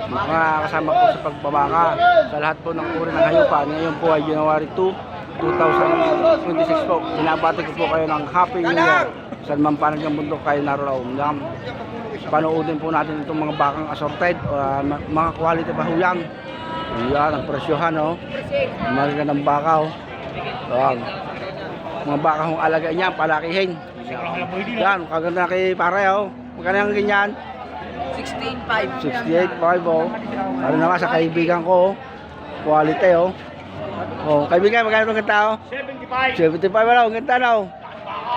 mga kasama po sa pagbabaka sa lahat po ng uri ng hayupan. Ngayon po ay January 2, 2026 po. Binabati ko po kayo ng Happy New Year. Saan man pa ng bundok kayo naroon. Panoodin po natin itong mga bakang assorted, mga quality pa ho yan. Yan, ang presyohan, oh. Magandang baka, oh. Yan. Mga baka hong alaga niya, palakihin. Yan, kaganda kay pare, oh. Magkano yung ganyan? 16.5. 68.5, oh. Ano naman sa kaibigan ko, oh. Quality, oh. Oh, kaibigan, magkano itong ganda, oh? 75. 75, wala, ang ganda, oh.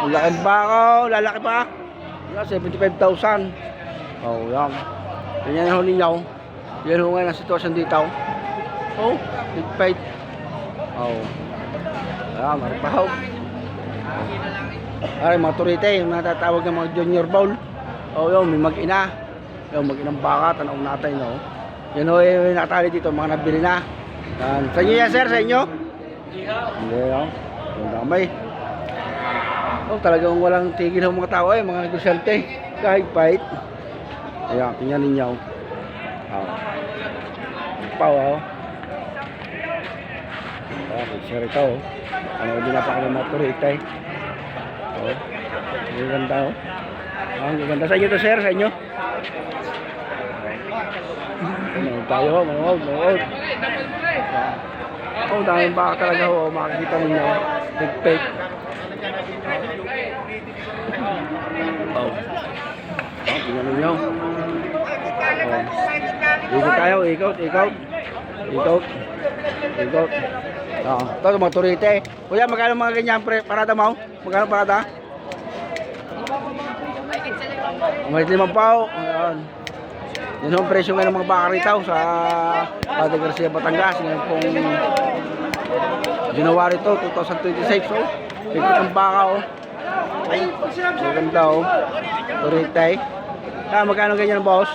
Ang laking baka, oh. Lalaki pa. Yan, 75,000. Oh, yan. Ganyan yung ninyo. Yan ho ngayon ang sitwasyon dito. Oh, big fight. Oh. Ayan, maripahaw. Ay, mga turite, yung natatawag ng mga junior bowl. Oh, yun, may mag-ina. Yung mag-inang baka, tanong natin, no? Yan ho, yung nakatali dito, mga nabili na. Yan. Sa inyo yan, sir, sa inyo? Hindi, oh. Yung damay. Oh, talagang walang tigil ng mga tao, mga negosyante. Kahit fight. Ayan, tingnan ninyo. Oh. Pao, oh. Okay, sir, ito, oh. Ano, hindi na pa kami maturita, eh. Oh. Ang ganda, oh. Ang ganda. Sa inyo to, sir, sa inyo? Manood tayo, oh. Manood. Oh, daming baka talaga, oh. Makikita ninyo. Big fake. Oh. Tingnan ninyo. Ikot tayo, ikot. Ito, mga turite. Kuya, magkano mga ganyan parada mo? Magkano parada? May 5 pao. Ayan. Yan ang presyo ngayon ng mga baka rito sa Padre Garcia, Batangas. Ngayon pong January 2, 2026. Oh. Ikot ang baka, oh. Maganda, oh. Turite. Magkano ganyan, boss?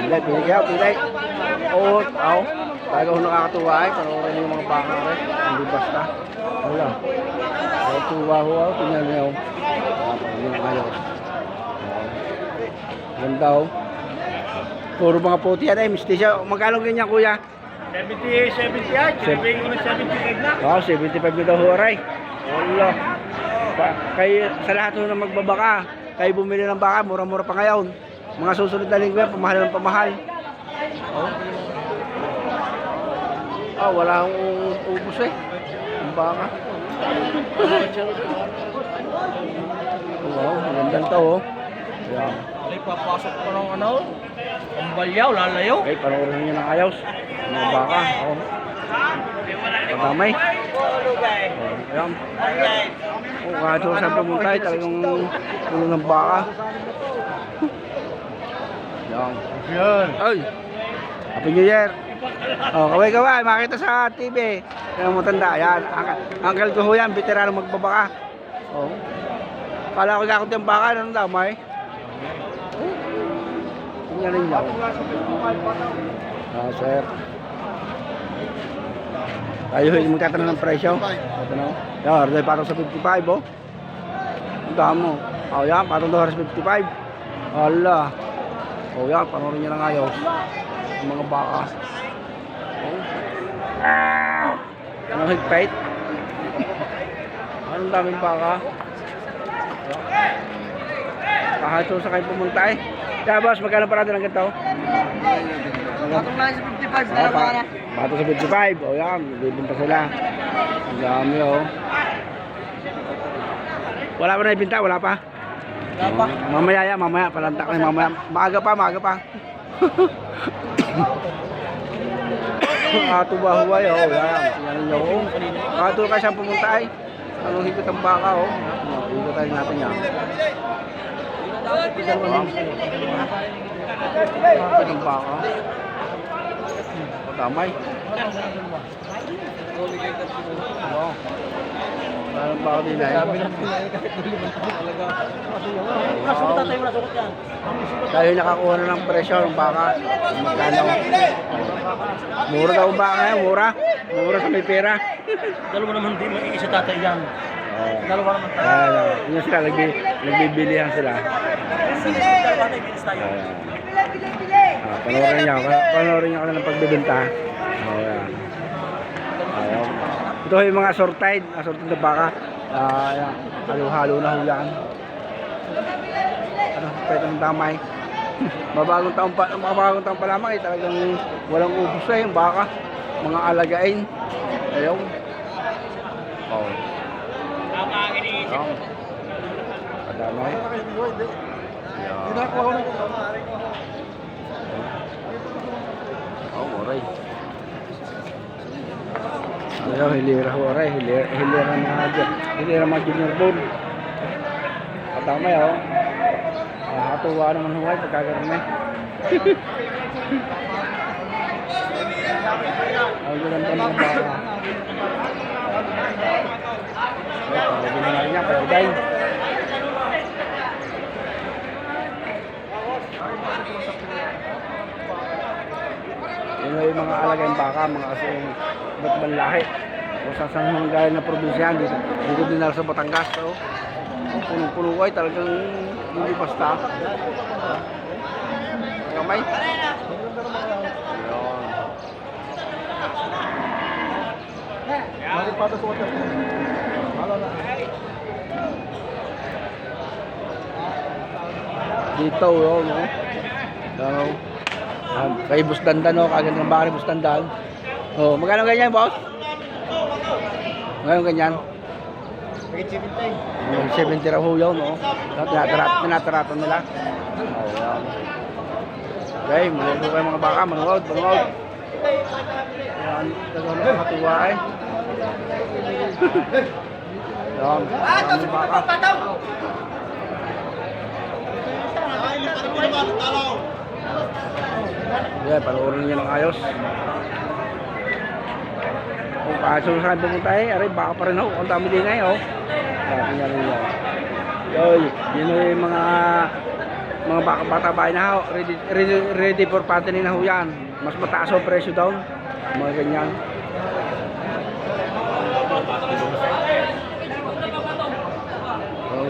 Pilay. Oo, talaga ho nakakatuwa, eh. Panoorin niyo yung mga baka rin. Hindi basta. Wala. Nakakatuwa ho, oh. Tingnan niyo. Napakagin ang ayaw. Ganda, oh. Puro mga puti yan, eh. Mistisya. Magkano ganyan, kuya? 78. Sinabing ko na 75 na. Oo, 75 na daw ho, aray. Wala. Sa lahat ho na magbabaka, kayo bumili ng baka, mura-mura pa ngayon. Mga susunod na linggo yan, pamahal ng pamahal. Oh. Wala akong ubus, eh. Ang baka. Wow, magandang to, oh. Yan. Ay, papasok ko ng ano, ang balyaw, lalayo. Okay, panoorin nyo ng ayos. Mga baka. Oh. Padamay. Oh, yan. Oh, kahit saan pumunta, talagang puno ng baka. Yan. Ay! Happy New Year! Oh, kaway, makita sa TV. Yan mo tanda. Yan. Uncle ko ho yan, veterano magbabaka. Oh. Kala ko gakot yung baka, ano damay? Oh. Tingnan rin yan. Sir. Tayo magtatanong ng presyo. Ito na. Yan, order parang sa 55, oh. Ang damo. Oh, yan, parang daw sa 55. Hala. Oh, yan, panoorin nyo ng ayos. Yung mga baka. Oh. Anong higpait? Anong daming baka? Kahit sa kayo pumunta, eh. Kaya boss, magkano parada ng ganito? Patong lang sa 55 na baka na. Pato sa 55. O yan, bibinta sila. Ang dami, oh. Wala pa na ibinta, wala pa? Wala pa. Mamaya, palantak na mamaya. Maaga pa. Tuba-huway, oh. Yan, tingnan nyo, oh. Kato ka siyang pumunta, ay. Anong higit ang baka, oh. Higit tayo natin yan. Ang baka. Damay. Oh. Anong baka din ay? Tayo nakakuha na ng presyo ng baka. Magkano? Mura daw ba ngayon? Mura sa may pera. Dalawa naman din, mag-iisa tatay yan. Dalawa naman tayo. Yun sila, nagbibilihan sila. Panoorin niyo ako ng pagbibenta. Ayan. Ayan. Ito yung mga assorted na baka. Ayan. Halo-halo na ho yan. Ano, pwede ng damay. Mabagong taon pa lamang eh, talagang walang ubos eh, yung baka. Mga alagain. Ayaw. Oh. Ayan. Kadamay. Oh, oray. Ayaw, hilira ho, oray. Hilira mga junior bull. Kadamay, oh. Hatuwa naman huway pagkagaroon eh. Ang ganda ng baka. Binangal niya, pagday. Yun yung mga alagay ng baka, mga asong ba't lahi. O sa saan galing na probinsya, dito din sa Batangas. So, punong-puno ay talagang hindi basta. Kamay. Dito, no? Ano? Kay Busdandan, no? Kaganda ng baka ni Busdandan. Oh, magkano ganyan, boss? Magkano ganyan? 70 raw ho yun, no? Tinataratan nila. Oh, yan. Okay, manood kayo mga baka, manood. Yan, talagang nakakatuwa eh. Yan, maraming baka. Yan, panoorin niyo ng ayos. Kung kaso saan pumunta eh, aray, baka pa rin ho. Ang dami din ngayon, oh. Sabi niya rin yan. Yun yung mga bata bahay na ho. Ready for fattening na ho yan. Mas mataas ang presyo daw. Mga ganyan.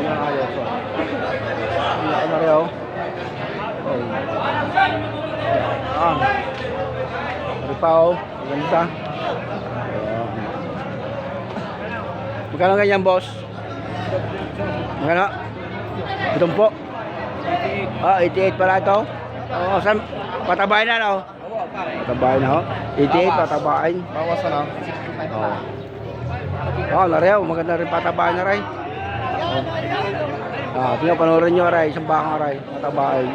Yan ayos, oh. Yan na rin, oh. Ano pa, oh. Ganda. Magkano ganyan, boss? Magkano? Itong po? 88 pala ito. Oo, saan? Patabain na, no? Patabain na, ho? 88, patabain. Bawas na lang. Oo, nareho. Maganda rin patabain na rin. Tingnan, panoorin nyo, aray. Isang bakang aray. Patabain.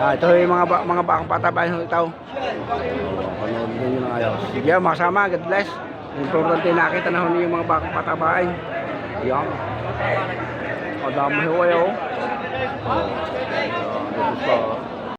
Ito yung mga bakang patabain ho ito. Panoorin nyo ng ayos. Sige, makasama. God bless. Importante nakita na ho niyo yung mga bakang patabain. Yan. Madami ho kayo. Dito pa.